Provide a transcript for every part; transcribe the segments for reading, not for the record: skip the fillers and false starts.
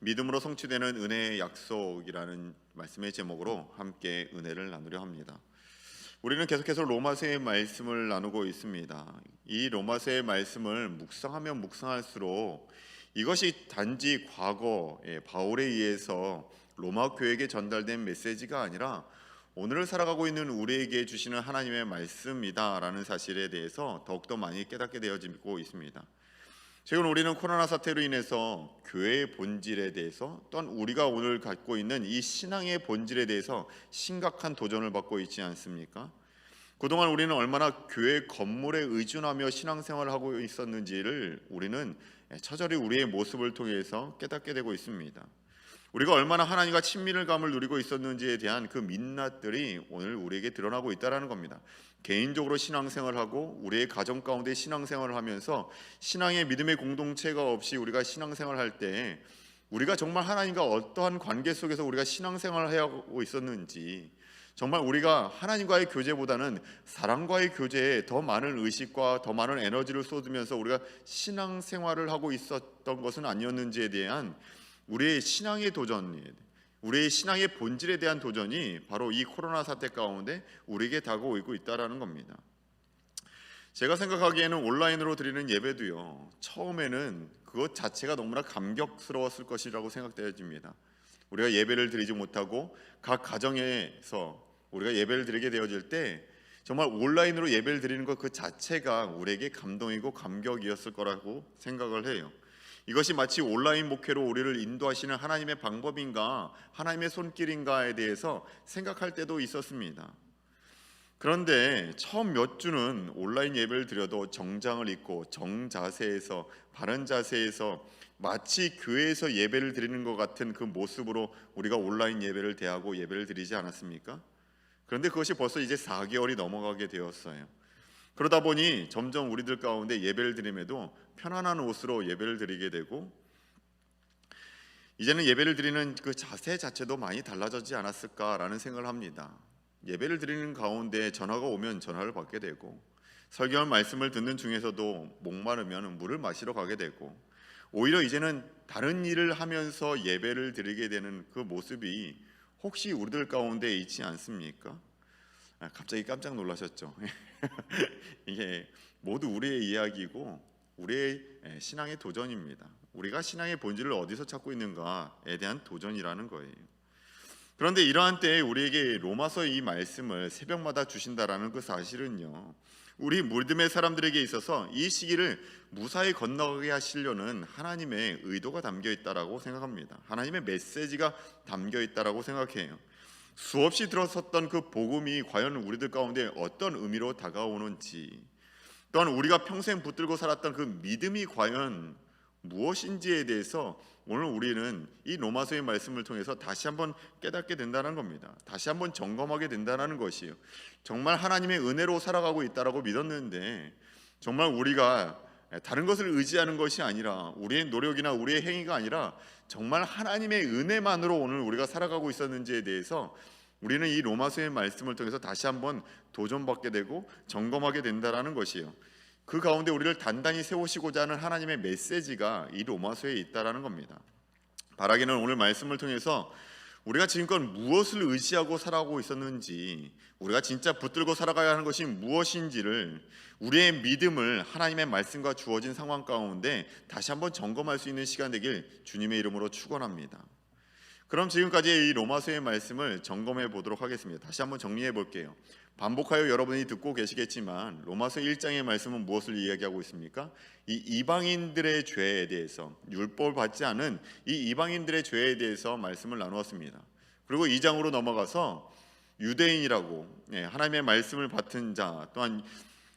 믿음으로 성취되는 은혜의 약속이라는 말씀의 제목으로 함께 은혜를 나누려 합니다. 우리는 계속해서 로마서의 말씀을 나누고 있습니다. 이 로마서의 말씀을 묵상하면 묵상할수록 이것이 단지 과거에 바울에 의해서 로마 교회에게 전달된 메시지가 아니라 오늘을 살아가고 있는 우리에게 주시는 하나님의 말씀이다라는 사실에 대해서 더욱더 많이 깨닫게 되어지고 있습니다. 최근 우리는 코로나 사태로 인해서 교회의 본질에 대해서 또한 우리가 오늘 갖고 있는 이 신앙의 본질에 대해서 심각한 도전을 받고 있지 않습니까? 그동안 우리는 얼마나 교회 건물에 의존하며 신앙생활을 하고 있었는지를 우리는 처절히 우리의 모습을 통해서 깨닫게 되고 있습니다. 우리가 얼마나 하나님과 친밀감을 누리고 있었는지에 대한 그 민낯들이 오늘 우리에게 드러나고 있다는 겁니다. 개인적으로 신앙생활하고 우리의 가정 가운데 신앙생활을 하면서 신앙의 믿음의 공동체가 없이 우리가 신앙생활을 할 때 우리가 정말 하나님과 어떠한 관계 속에서 우리가 신앙생활을 하고 있었는지, 정말 우리가 하나님과의 교제보다는 사람과의 교제에 더 많은 의식과 더 많은 에너지를 쏟으면서 우리가 신앙생활을 하고 있었던 것은 아니었는지에 대한 우리의 신앙의 도전, 우리의 신앙의 본질에 대한 도전이 바로 이 코로나 사태 가운데 우리에게 다가오고 있다는 겁니다. 제가 생각하기에는 온라인으로 드리는 예배도요, 처음에는 그것 자체가 너무나 감격스러웠을 것이라고 생각되어집니다. 우리가 예배를 드리지 못하고 각 가정에서 우리가 예배를 드리게 되어질 때 정말 온라인으로 예배를 드리는 것 그 자체가 우리에게 감동이고 감격이었을 거라고 생각을 해요. 이것이 마치 온라인 목회로 우리를 인도하시는 하나님의 방법인가, 하나님의 손길인가에 대해서 생각할 때도 있었습니다. 그런데 처음 몇 주는 온라인 예배를 드려도 정장을 입고 정자세에서, 바른 자세에서 마치 교회에서 예배를 드리는 것 같은 그 모습으로 우리가 온라인 예배를 대하고 예배를 드리지 않았습니까? 그런데 그것이 벌써 이제 4개월이 넘어가게 되었어요. 그러다 보니 점점 우리들 가운데 예배를 드림에도 편안한 옷으로 예배를 드리게 되고, 이제는 예배를 드리는 그 자세 자체도 많이 달라졌지 않았을까라는 생각을 합니다. 예배를 드리는 가운데 전화가 오면 전화를 받게 되고, 설교한 말씀을 듣는 중에서도 목마르면 물을 마시러 가게 되고, 오히려 이제는 다른 일을 하면서 예배를 드리게 되는 그 모습이 혹시 우리들 가운데 있지 않습니까? 갑자기 깜짝 놀라셨죠? 이게 모두 우리의 이야기고 우리의 신앙의 도전입니다. 우리가 신앙의 본질을 어디서 찾고 있는가에 대한 도전이라는 거예요. 그런데 이러한 때에 우리에게 로마서 이 말씀을 새벽마다 주신다라는 그 사실은요, 우리 믿음의 사람들에게 있어서 이 시기를 무사히 건너가게 하시려는 하나님의 의도가 담겨 있다라고 생각합니다. 하나님의 메시지가 담겨 있다라고 생각해요. 수없이 들었었던 그 복음이 과연 우리들 가운데 어떤 의미로 다가오는지, 또한 우리가 평생 붙들고 살았던 그 믿음이 과연 무엇인지에 대해서 오늘 우리는 이 로마서의 말씀을 통해서 다시 한번 깨닫게 된다는 겁니다. 다시 한번 점검하게 된다는 것이에요. 정말 하나님의 은혜로 살아가고 있다라고 믿었는데, 정말 우리가 다른 것을 의지하는 것이 아니라, 우리의 노력이나 우리의 행위가 아니라 정말 하나님의 은혜만으로 오늘 우리가 살아가고 있었는지에 대해서 우리는 이 로마서의 말씀을 통해서 다시 한번 도전받게 되고 점검하게 된다는 것이에요. 그 가운데 우리를 단단히 세우시고자 하는 하나님의 메시지가 이 로마서에 있다는 겁니다. 바라기는 오늘 말씀을 통해서 우리가 지금껏 무엇을 의지하고 살아가고 있었는지, 우리가 진짜 붙들고 살아가야 하는 것이 무엇인지를, 우리의 믿음을 하나님의 말씀과 주어진 상황 가운데 다시 한번 점검할 수 있는 시간 되길 주님의 이름으로 축원합니다. 그럼 지금까지 이 로마서의 말씀을 점검해 보도록 하겠습니다. 다시 한번 정리해 볼게요. 반복하여 여러분이 듣고 계시겠지만 로마서 1장의 말씀은 무엇을 이야기하고 있습니까? 이 이방인들의 죄에 대해서, 율법을 받지 않은 이 이방인들의 죄에 대해서 말씀을 나누었습니다. 그리고 2장으로 넘어가서 유대인이라고, 하나님의 말씀을 받은 자, 또한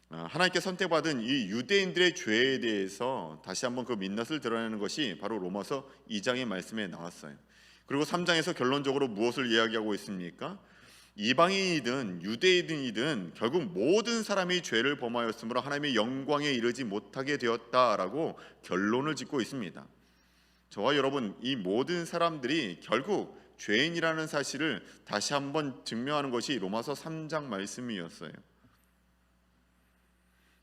하나님께 선택받은 이 유대인들의 죄에 대해서 다시 한번 그 민낯을 드러내는 것이 바로 로마서 2장의 말씀에 나왔어요. 그리고 3장에서 결론적으로 무엇을 이야기하고 있습니까? 이방인이든 유대인이든 결국 모든 사람이 죄를 범하였으므로 하나님의 영광에 이르지 못하게 되었다라고 결론을 짓고 있습니다. 저와 여러분, 이 모든 사람들이 결국 죄인이라는 사실을 다시 한번 증명하는 것이 로마서 3장 말씀이었어요.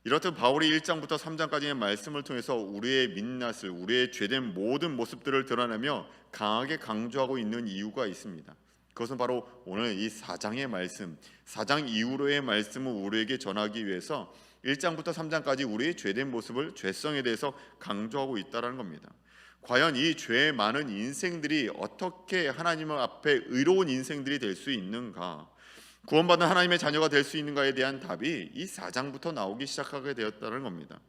이렇듯 바울이 1장부터 3장까지의 말씀을 통해서 우리의 민낯을, 우리의 죄된 모든 모습들을 드러내며 강하게 강조하고 있는 이유가 있습니다. 그것은 바로 오늘 이 4장의 말씀, 4장 이후로의 말씀을 우리에게 전하기 위해서 1장부터 3장까지 우리의 죄된 모습을, 죄성에 대해서 강조하고 있다는 겁니다. 과연 이 죄 많은 인생들이 어떻게 하나님 앞에 의로운 인생들이 될 수 있는가, 구원받은 하나님의 자녀가 될 수 있는가에 대한 답이 이 4장부터 나오기 시작하게 되었다는 겁니다.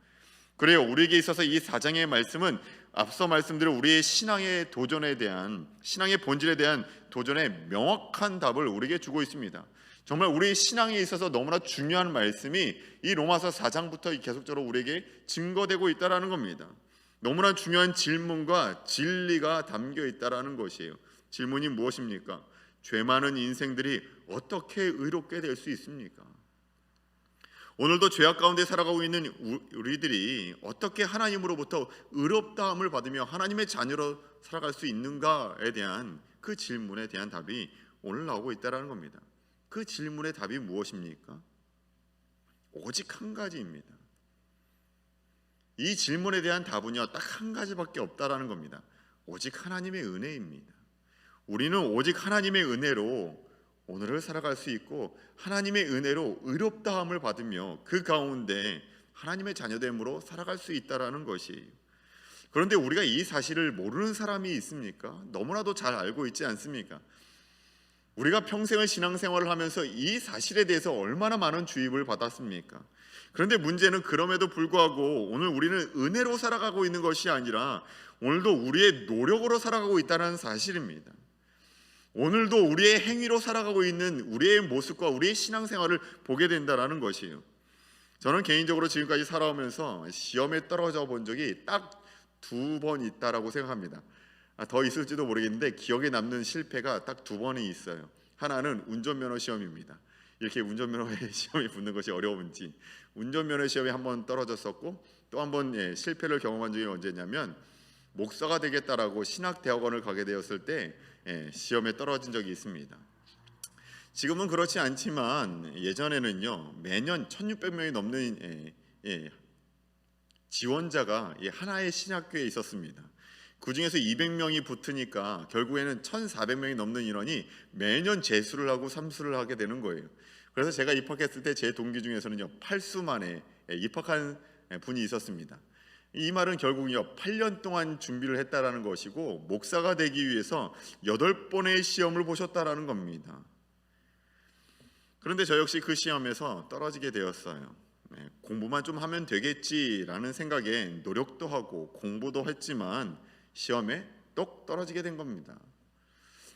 그래요, 우리에게 있어서 이 4장의 말씀은 앞서 말씀드린 우리의 신앙의 도전에 대한, 신앙의 본질에 대한 도전의 명확한 답을 우리에게 주고 있습니다. 정말 우리 신앙에 있어서 너무나 중요한 말씀이 이 로마서 4장부터 계속적으로 우리에게 증거되고 있다는 겁니다. 너무나 중요한 질문과 진리가 담겨 있다는 것이에요. 질문이 무엇입니까? 죄 많은 인생들이 어떻게 의롭게 될 수 있습니까? 오늘도 죄악 가운데 살아가고 있는 우리들이 어떻게 하나님으로부터 의롭다함을 받으며 하나님의 자녀로 살아갈 수 있는가에 대한 그 질문에 대한 답이 오늘 나오고 있다는 겁니다. 그 질문의 답이 무엇입니까? 오직 한 가지입니다. 이 질문에 대한 답은요, 딱 한 가지밖에 없다라는 겁니다. 오직 하나님의 은혜입니다. 우리는 오직 하나님의 은혜로 오늘을 살아갈 수 있고, 하나님의 은혜로 의롭다함을 받으며 그 가운데 하나님의 자녀됨으로 살아갈 수 있다라는 것이에요. 그런데 우리가 이 사실을 모르는 사람이 있습니까? 너무나도 잘 알고 있지 않습니까? 우리가 평생을 신앙생활을 하면서 이 사실에 대해서 얼마나 많은 주입을 받았습니까? 그런데 문제는 그럼에도 불구하고 오늘 우리는 은혜로 살아가고 있는 것이 아니라 오늘도 우리의 노력으로 살아가고 있다는 사실입니다. 오늘도 우리의 행위로 살아가고 있는 우리의 모습과 우리의 신앙생활을 보게 된다는 것이에요. 저는 개인적으로 지금까지 살아오면서 시험에 떨어져 본 적이 딱 2번 있다라고 생각합니다. 더 있을지도 모르겠는데 기억에 남는 실패가 딱 2번이 있어요. 하나는 운전면허 시험입니다. 이렇게 운전면허 시험이 붙는 것이 어려운지 운전면허 시험에 한번 떨어졌었고, 또 한번 실패를 경험한 적이 언제냐면 목사가 되겠다라고 신학대학원을 가게 되었을 때 시험에 떨어진 적이 있습니다. 지금은 그렇지 않지만 예전에는요, 매년 1600명이 넘는 지원자가 하나의 신학교에 있었습니다. 그 중에서 200명이 붙으니까 결국에는 1400명이 넘는 인원이 매년 재수를 하고 삼수를 하게 되는 거예요. 그래서 제가 입학했을 때 제 동기 중에서는요, 8수 만에 입학한 분이 있었습니다. 이 말은 결국은요, 8년 동안 준비를 했다라는 것이고, 목사가 되기 위해서 8번의 시험을 보셨다라는 겁니다. 그런데 저 역시 그 시험에서 떨어지게 되었어요. 공부만 좀 하면 되겠지라는 생각에 노력도 하고 공부도 했지만 시험에 똑 떨어지게 된 겁니다.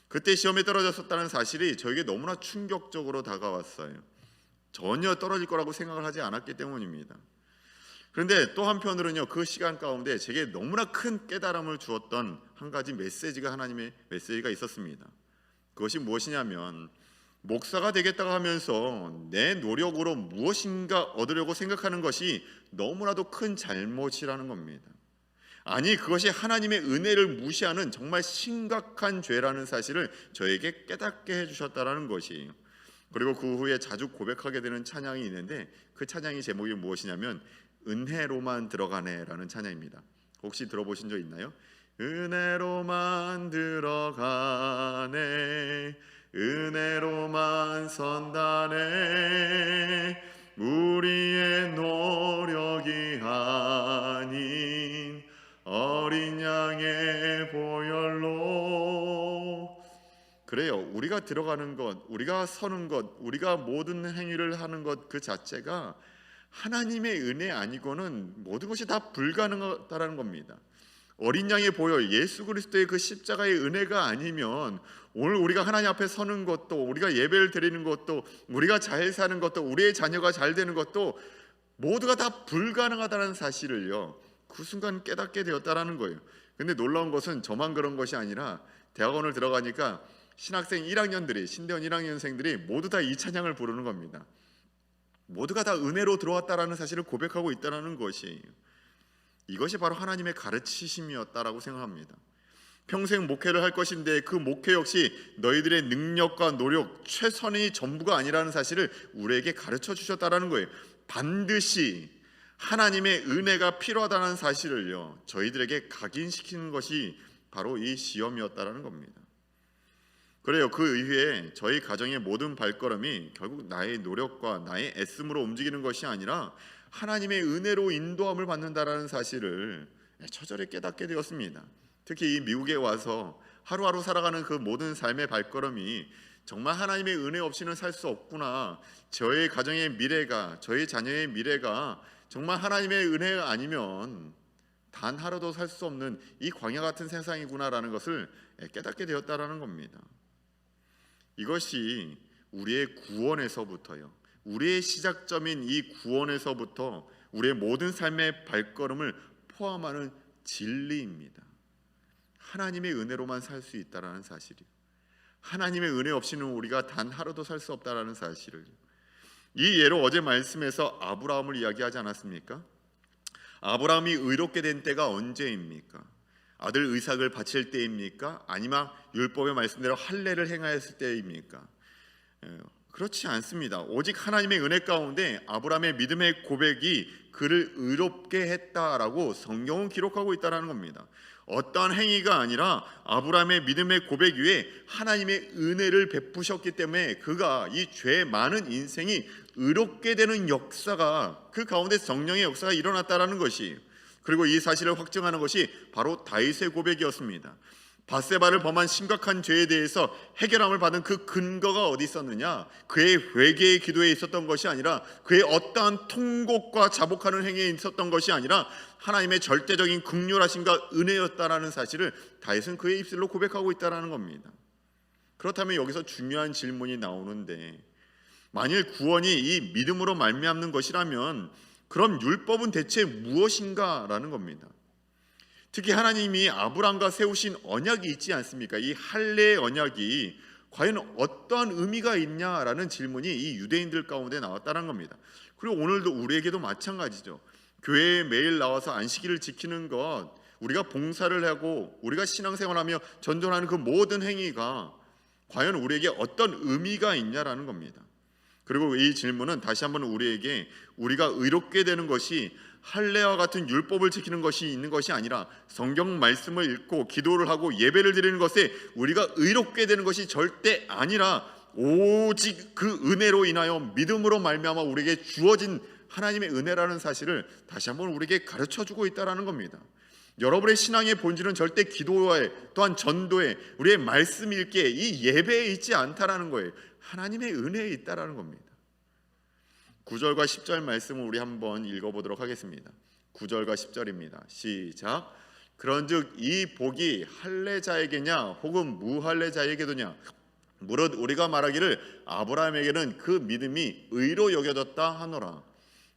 그때 시험에 떨어졌었다는 사실이 저에게 너무나 충격적으로 다가왔어요. 전혀 떨어질 거라고 생각을 하지 않았기 때문입니다. 그런데 또 한편으로는요, 그 시간 가운데 제게 너무나 큰 깨달음을 주었던 한 가지 메시지가, 하나님의 메시지가 있었습니다. 그것이 무엇이냐면, 목사가 되겠다고 하면서 내 노력으로 무엇인가 얻으려고 생각하는 것이 너무나도 큰 잘못이라는 겁니다. 아니, 그것이 하나님의 은혜를 무시하는 정말 심각한 죄라는 사실을 저에게 깨닫게 해주셨다는 것이에요. 그리고 그 후에 자주 고백하게 되는 찬양이 있는데, 그 찬양의 제목이 무엇이냐면 은혜로만 들어가네라는 찬양입니다. 혹시 들어보신 적 있나요? 은혜로만 들어가네, 은혜로만 선다네, 우리의 노력이 아닌 어린 양의 보혈로. 그래요, 우리가 들어가는 것, 우리가 서는 것, 우리가 모든 행위를 하는 것 그 자체가 하나님의 은혜 아니고는 모든 것이 다 불가능하다는 겁니다. 어린 양의 보혈, 예수 그리스도의 그 십자가의 은혜가 아니면 오늘 우리가 하나님 앞에 서는 것도, 우리가 예배를 드리는 것도, 우리가 잘 사는 것도, 우리의 자녀가 잘 되는 것도 모두가 다 불가능하다는 사실을요, 그 순간 깨닫게 되었다라는 거예요. 근데 놀라운 것은 저만 그런 것이 아니라 대학원을 들어가니까 신학생 1학년들이, 신대원 1학년생들이 모두 다 이 찬양을 부르는 겁니다. 모두가 다 은혜로 들어왔다라는 사실을 고백하고 있다는 것이에요. 이것이 바로 하나님의 가르치심이었다라고 생각합니다. 평생 목회를 할 것인데 그 목회 역시 너희들의 능력과 노력, 최선이 전부가 아니라는 사실을 우리에게 가르쳐 주셨다라는 거예요. 반드시 하나님의 은혜가 필요하다는 사실을요, 저희들에게 각인시키는 것이 바로 이 시험이었다라는 겁니다. 그래요. 그 이후에 저희 가정의 모든 발걸음이 결국 나의 노력과 나의 애씀으로 움직이는 것이 아니라 하나님의 은혜로 인도함을 받는다라는 사실을 처절히 깨닫게 되었습니다. 특히 이 미국에 와서 하루하루 살아가는 그 모든 삶의 발걸음이 정말 하나님의 은혜 없이는 살 수 없구나, 저의 가정의 미래가, 저희 자녀의 미래가 정말 하나님의 은혜가 아니면 단 하루도 살 수 없는 이 광야 같은 세상이구나라는 것을 깨닫게 되었다라는 겁니다. 이것이 우리의 구원에서부터요, 우리의 시작점인 이 구원에서부터 우리의 모든 삶의 발걸음을 포함하는 진리입니다. 하나님의 은혜로만 살 수 있다라는 사실이요, 하나님의 은혜 없이는 우리가 단 하루도 살 수 없다라는 사실을, 이 예로 어제 말씀에서 아브라함을 이야기하지 않았습니까? 아브라함이 의롭게 된 때가 언제입니까? 아들 의삭을 바칠 때입니까? 아니면 율법의 말씀대로 할례를 행하였을 때입니까? 그렇지 않습니다. 오직 하나님의 은혜 가운데 아브라함의 믿음의 고백이 그를 의롭게 했다라고 성경은 기록하고 있다는 겁니다. 어떠한 행위가 아니라 아브라함의 믿음의 고백 위에 하나님의 은혜를 베푸셨기 때문에 그가 이 죄 많은 인생이 의롭게 되는 역사가, 그 가운데 성령의 역사가 일어났다라는 것이, 그리고 이 사실을 확증하는 것이 바로 다윗의 고백이었습니다. 밧세바를 범한 심각한 죄에 대해서 해결함을 받은 그 근거가 어디 있었느냐? 그의 회개의 기도에 있었던 것이 아니라, 그의 어떠한 통곡과 자복하는 행위에 있었던 것이 아니라 하나님의 절대적인 긍휼하심과 은혜였다라는 사실을 다윗은 그의 입술로 고백하고 있다라는 겁니다. 그렇다면 여기서 중요한 질문이 나오는데, 만일 구원이 이 믿음으로 말미암는 것이라면 그럼 율법은 대체 무엇인가라는 겁니다. 특히 하나님이 아브라함과 세우신 언약이 있지 않습니까? 이 할례의 언약이 과연 어떠한 의미가 있냐라는 질문이 이 유대인들 가운데 나왔다는 겁니다. 그리고 오늘도 우리에게도 마찬가지죠. 교회에 매일 나와서 안식일을 지키는 것, 우리가 봉사를 하고 우리가 신앙생활하며 전전하는 그 모든 행위가 과연 우리에게 어떤 의미가 있냐라는 겁니다. 그리고 이 질문은 다시 한번 우리에게 우리가 의롭게 되는 것이 할례와 같은 율법을 지키는 것이 있는 것이 아니라 성경 말씀을 읽고 기도를 하고 예배를 드리는 것에 우리가 의롭게 되는 것이 절대 아니라 오직 그 은혜로 인하여 믿음으로 말미암아 우리에게 주어진 하나님의 은혜라는 사실을 다시 한번 우리에게 가르쳐주고 있다는 겁니다. 여러분의 신앙의 본질은 절대 기도에, 또한 전도에, 우리의 말씀 읽기에, 이 예배에 있지 않다라는 거예요. 하나님의 은혜에 있다라는 겁니다. 9절과 10절 말씀을 우리 한번 읽어보도록 하겠습니다. 9절과 10절입니다. 시작. 그런즉 이 복이 할례자에게냐 혹은 무할례자에게도냐? 무릇 우리가 말하기를 아브라함에게는 그 믿음이 의로 여겨졌다 하노라.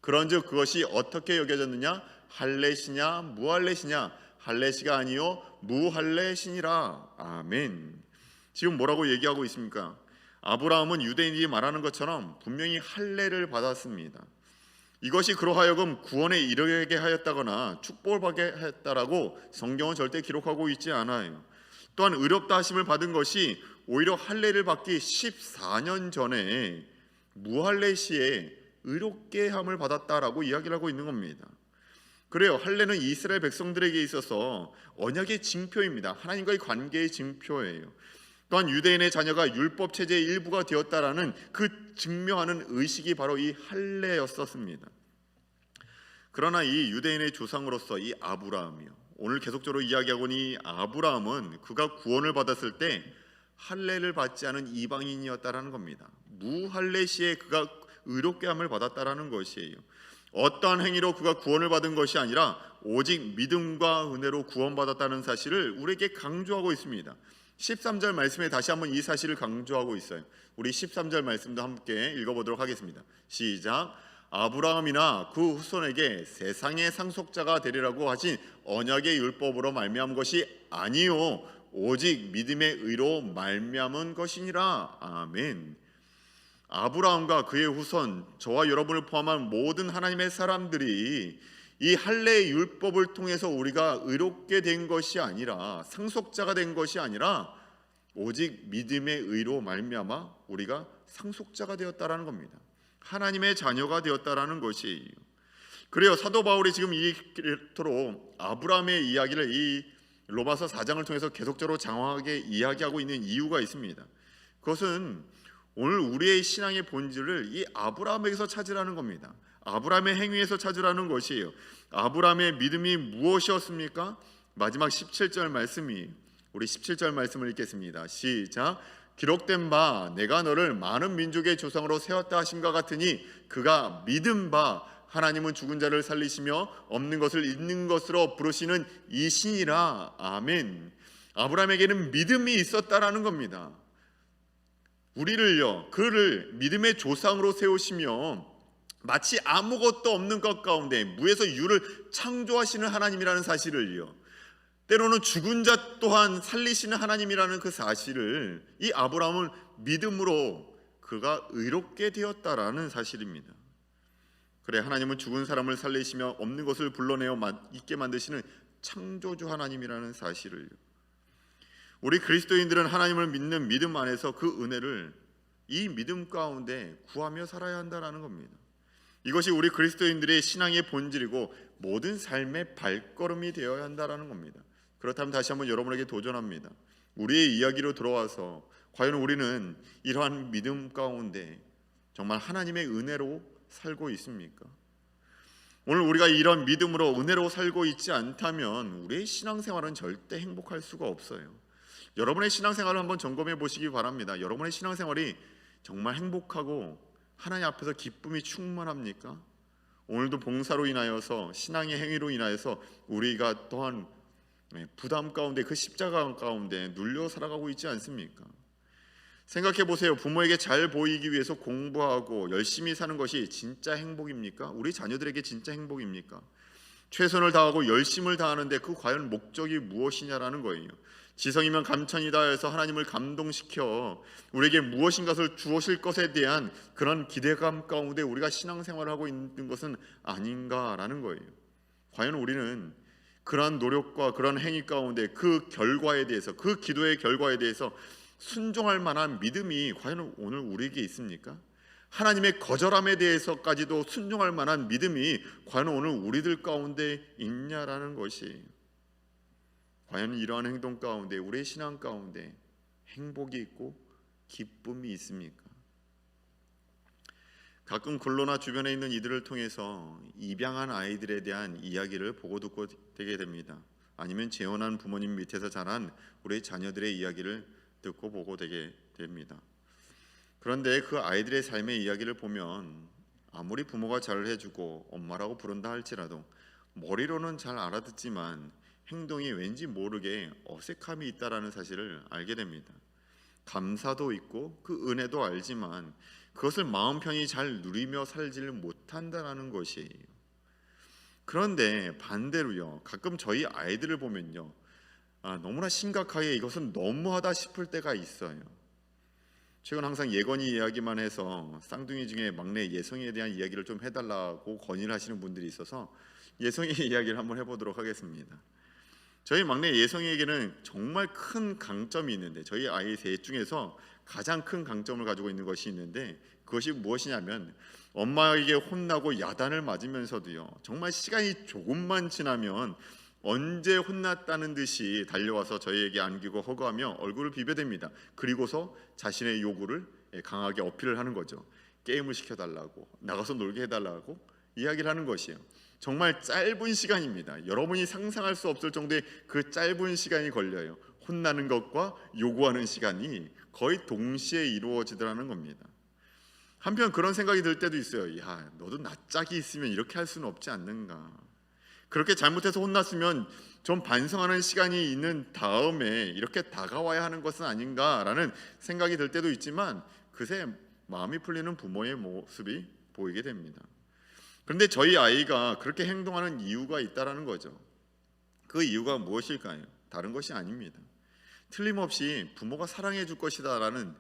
그런즉 그것이 어떻게 여겨졌느냐? 할례시냐 무할례시냐? 할례시가 아니요 무할례시니라. 아멘. 지금 뭐라고 얘기하고 있습니까? 아브라함은 유대인이 말하는 것처럼 분명히 할례를 받았습니다. 이것이 그로하여금 구원에 이르게 하였다거나 축복을 받게 했다라고 성경은 절대 기록하고 있지 않아요. 또한 의롭다 하심을 받은 것이 오히려 할례를 받기 14년 전에 무할례 시에 의롭게 함을 받았다라고 이야기를 하고 있는 겁니다. 그래요. 할례는 이스라엘 백성들에게 있어서 언약의 징표입니다. 하나님과의 관계의 징표예요. 또한 유대인의 자녀가 율법 체제의 일부가 되었다라는 그 증명하는 의식이 바로 이 할례였었습니다. 그러나 이 유대인의 조상으로서 이 아브라함이요, 오늘 계속적으로 이야기하고 있는 이 아브라함은 그가 구원을 받았을 때 할례를 받지 않은 이방인이었다라는 겁니다. 무할례 시에 그가 의롭게 함을 받았다라는 것이에요. 어떠한 행위로 그가 구원을 받은 것이 아니라 오직 믿음과 은혜로 구원받았다는 사실을 우리에게 강조하고 있습니다. 13절 말씀에 다시 한번 이 사실을 강조하고 있어요. 우리 13절 말씀도 함께 읽어보도록 하겠습니다. 시작. 아브라함이나 그 후손에게 세상의 상속자가 되리라고 하신 언약의 율법으로 말미암은 것이 아니요 오직 믿음의 의로 말미암은 것이니라. 아멘. 아브라함과 그의 후손, 저와 여러분을 포함한 모든 하나님의 사람들이 이 할례의 율법을 통해서 우리가 의롭게 된 것이 아니라, 상속자가 된 것이 아니라 오직 믿음의 의로 말미암아 우리가 상속자가 되었다라는 겁니다. 하나님의 자녀가 되었다라는 것이에요. 그래요. 사도 바울이 지금 이토록 아브라함의 이야기를 이 로마서 4장을 통해서 계속적으로 장황하게 이야기하고 있는 이유가 있습니다. 그것은 오늘 우리의 신앙의 본질을 이 아브라함에게서 찾으라는 겁니다. 아브라함의 행위에서 찾으라는 것이에요. 아브라함의 믿음이 무엇이었습니까? 마지막 17절 말씀이, 우리 17절 말씀을 읽겠습니다. 시작. 기록된 바 내가 너를 많은 민족의 조상으로 세웠다 하심과 같으니 그가 믿은 바 하나님은 죽은 자를 살리시며 없는 것을 있는 것으로 부르시는 이신이라. 아멘. 아브라함에게는 믿음이 있었다라는 겁니다. 우리를요, 그를 믿음의 조상으로 세우시며 마치 아무것도 없는 것 가운데 무에서 유를 창조하시는 하나님이라는 사실을요, 때로는 죽은 자 또한 살리시는 하나님이라는 그 사실을 이 아브라함은 믿음으로 그가 의롭게 되었다라는 사실입니다. 그래, 하나님은 죽은 사람을 살리시며 없는 것을 불러내어 있게 만드시는 창조주 하나님이라는 사실을요, 우리 그리스도인들은 하나님을 믿는 믿음 안에서 그 은혜를 이 믿음 가운데 구하며 살아야 한다는 겁니다. 이것이 우리 그리스도인들의 신앙의 본질이고 모든 삶의 발걸음이 되어야 한다는 겁니다. 그렇다면 다시 한번 여러분에게 도전합니다. 우리의 이야기로 들어와서 과연 우리는 이러한 믿음 가운데 정말 하나님의 은혜로 살고 있습니까? 오늘 우리가 이런 믿음으로 은혜로 살고 있지 않다면 우리의 신앙생활은 절대 행복할 수가 없어요. 여러분의 신앙생활을 한번 점검해 보시기 바랍니다. 여러분의 신앙생활이 정말 행복하고 하나님 앞에서 기쁨이 충만합니까? 오늘도 봉사로 인하여서, 신앙의 행위로 인하여서 우리가 또한 부담 가운데, 그 십자가 가운데 눌려 살아가고 있지 않습니까? 생각해 보세요. 부모에게 잘 보이기 위해서 공부하고 열심히 사는 것이 진짜 행복입니까? 우리 자녀들에게 진짜 행복입니까? 최선을 다하고 열심을 다하는데 그 과연 목적이 무엇이냐라는 거예요. 지성이면 감천이다 해서 하나님을 감동시켜 우리에게 무엇인가를 주실 것에 대한 그런 기대감 가운데 우리가 신앙생활을 하고 있는 것은 아닌가라는 거예요. 과연 우리는 그러한 노력과 그런 행위 가운데 그 결과에 대해서, 그 기도의 결과에 대해서 순종할 만한 믿음이 과연 오늘 우리에게 있습니까? 하나님의 거절함에 대해서까지도 순종할 만한 믿음이 과연 오늘 우리들 가운데 있냐라는 것이, 과연 이러한 행동 가운데, 우리의 신앙 가운데 행복이 있고 기쁨이 있습니까? 가끔 글로나 주변에 있는 이들을 통해서 입양한 아이들에 대한 이야기를 보고 듣고 되게 됩니다. 아니면 재혼한 부모님 밑에서 자란 우리 자녀들의 이야기를 듣고 보고 되게 됩니다. 그런데 그 아이들의 삶의 이야기를 보면 아무리 부모가 잘 해주고 엄마라고 부른다 할지라도 머리로는 잘 알아듣지만 행동이 왠지 모르게 어색함이 있다라는 사실을 알게 됩니다. 감사도 있고 그 은혜도 알지만 그것을 마음 편히 잘 누리며 살지를 못한다라는 것이에요. 그런데 반대로요, 가끔 저희 아이들을 보면요, 너무나 심각하게 이것은 너무하다 싶을 때가 있어요. 최근 항상 예건이 이야기만 해서 쌍둥이 중에 막내 예성이에 대한 이야기를 좀 해달라고 건의를 하시는 분들이 있어서 예성이 이야기를 한번 해보도록 하겠습니다. 저희 막내 예성이에게는 정말 큰 강점이 있는데, 저희 아이 셋 중에서 가장 큰 강점을 가지고 있는 것이 있는데, 그것이 무엇이냐면 엄마에게 혼나고 야단을 맞으면서도요, 정말 시간이 조금만 지나면 언제 혼났다는 듯이 달려와서 저희에게 안기고 허거하며 얼굴을 비벼댑니다. 그리고서 자신의 요구를 강하게 어필을 하는 거죠. 게임을 시켜달라고, 나가서 놀게 해달라고 이야기를 하는 것이에요. 정말 짧은 시간입니다. 여러분이 상상할 수 없을 정도의 그 짧은 시간이 걸려요. 혼나는 것과 요구하는 시간이 거의 동시에 이루어지더라는 겁니다. 한편 그런 생각이 들 때도 있어요. 야, 너도 낯짝이 있으면 이렇게 할 수는 없지 않는가. 그렇게 잘못해서 혼났으면 좀 반성하는 시간이 있는 다음에 이렇게 다가와야 하는 것은 아닌가라는 생각이 들 때도 있지만, 그새 마음이 풀리는 부모의 모습이 보이게 됩니다. 그런데 저희 아이가 그렇게 행동하는 이유가 있다라는 거죠. 그 이유가 무엇일까요? 다른 것이 아닙니다. 틀림없이 부모가 사랑해 줄 것이다라는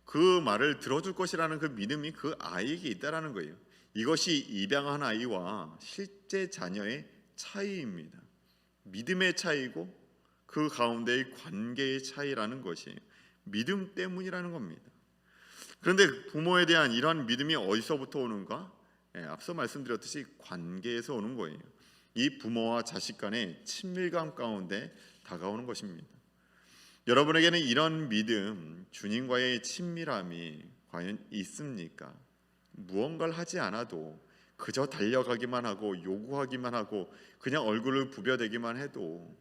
그 말을 들어줄 것이라는 그 믿음이 그 아이에게 있다라는 거예요. 이것이 입양한 아이와 실제 자녀의 차이입니다. 믿음의 차이고 그 가운데의 관계의 차이라는 것이 믿음 때문이라는 겁니다. 그런데 부모에 대한 이러한 믿음이 어디서부터 오는가? 앞서 말씀드렸듯이 관계에서 오는 거예요. 이 부모와 자식 간의 친밀감 가운데 다가오는 것입니다. 여러분에게는 이런 믿음, 주님과의 친밀함이 과연 있습니까? 무언가를 하지 않아도 그저 달려가기만 하고 요구하기만 하고 그냥 얼굴을 부벼대기만 해도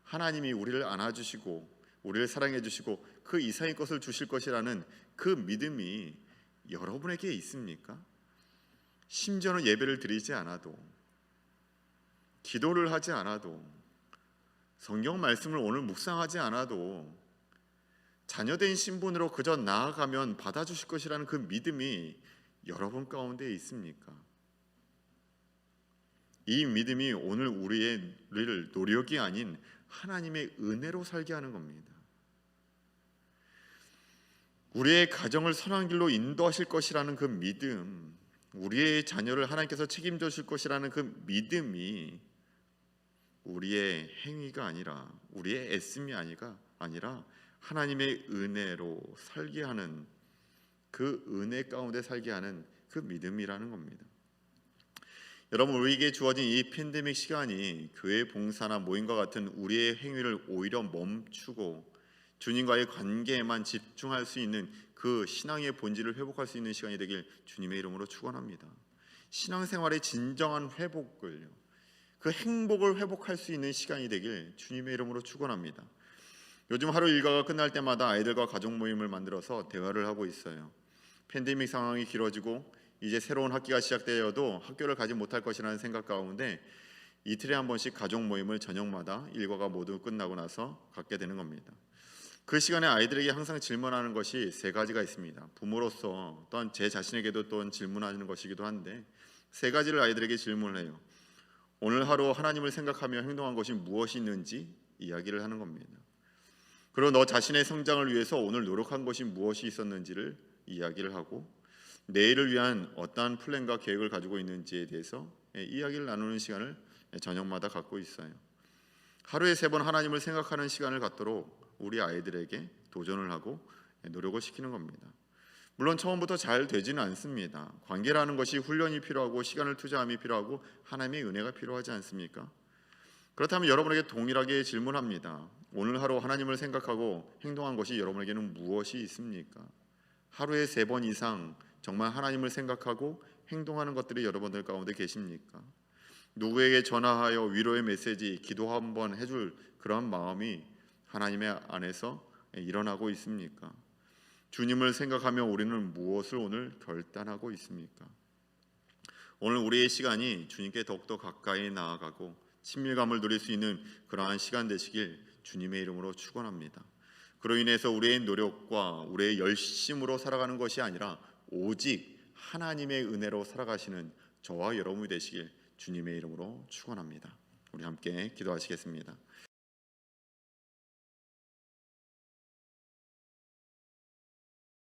하나님이 우리를 안아주시고 우리를 사랑해 주시고 그 이상의 것을 주실 것이라는 그 믿음이 여러분에게 있습니까? 심지어는 예배를 드리지 않아도, 기도를 하지 않아도, 성경 말씀을 오늘 묵상하지 않아도 자녀된 신분으로 그저 나아가면 받아주실 것이라는 그 믿음이 여러분 가운데 있습니까? 이 믿음이 오늘 우리를 노력이 아닌 하나님의 은혜로 살게 하는 겁니다. 우리의 가정을 선한 길로 인도하실 것이라는 그 믿음, 우리의 자녀를 하나님께서 책임져 주실 것이라는 그 믿음이 우리의 행위가 아니라, 우리의 애씀이 아니라 하나님의 은혜로 살게 하는, 그 은혜 가운데 살게 하는 그 믿음이라는 겁니다. 여러분, 우리에게 주어진 이 팬데믹 시간이 교회 봉사나 모임과 같은 우리의 행위를 오히려 멈추고 주님과의 관계에만 집중할 수 있는 그 신앙의 본질을 회복할 수 있는 시간이 되길 주님의 이름으로 축원합니다. 신앙생활의 진정한 회복을요, 그 행복을 회복할 수 있는 시간이 되길 주님의 이름으로 축원합니다. 요즘 하루 일과가 끝날 때마다 아이들과 가족 모임을 만들어서 대화를 하고 있어요. 팬데믹 상황이 길어지고 이제 새로운 학기가 시작되어도 학교를 가지 못할 것이라는 생각 가운데 이틀에 한 번씩 가족 모임을 저녁마다 일과가 모두 끝나고 나서 갖게 되는 겁니다. 그 시간에 아이들에게 항상 질문하는 것이 세 가지가 있습니다. 부모로서 또한 제 자신에게도 또한 질문하는 것이기도 한데 세 가지를 아이들에게 질문을 해요. 오늘 하루 하나님을 생각하며 행동한 것이 무엇이 있는지 이야기를 하는 겁니다. 그리고 너 자신의 성장을 위해서 오늘 노력한 것이 무엇이 있었는지를 이야기를 하고 내일을 위한 어떠한 플랜과 계획을 가지고 있는지에 대해서 이야기를 나누는 시간을 저녁마다 갖고 있어요. 하루에 3번 하나님을 생각하는 시간을 갖도록 우리 아이들에게 도전을 하고 노력을 시키는 겁니다. 물론 처음부터 잘 되지는 않습니다. 관계라는 것이 훈련이 필요하고 시간을 투자함이 필요하고 하나님의 은혜가 필요하지 않습니까? 그렇다면 여러분에게 동일하게 질문합니다. 오늘 하루 하나님을 생각하고 행동한 것이 여러분에게는 무엇이 있습니까? 하루에 3번 이상 정말 하나님을 생각하고 행동하는 것들이 여러분들 가운데 계십니까? 누구에게 전화하여 위로의 메시지, 기도 한번 해줄 그런 마음이 하나님의 안에서 일어나고 있습니까? 주님을 생각하며 우리는 무엇을 오늘 결단하고 있습니까? 오늘 우리의 시간이 주님께 더욱더 가까이 나아가고 친밀감을 누릴 수 있는 그러한 시간 되시길 주님의 이름으로 축원합니다. 그로 인해서 우리의 노력과 우리의 열심으로 살아가는 것이 아니라 오직 하나님의 은혜로 살아가시는 저와 여러분이 되시길 주님의 이름으로 축원합니다. 우리 함께 기도하시겠습니다.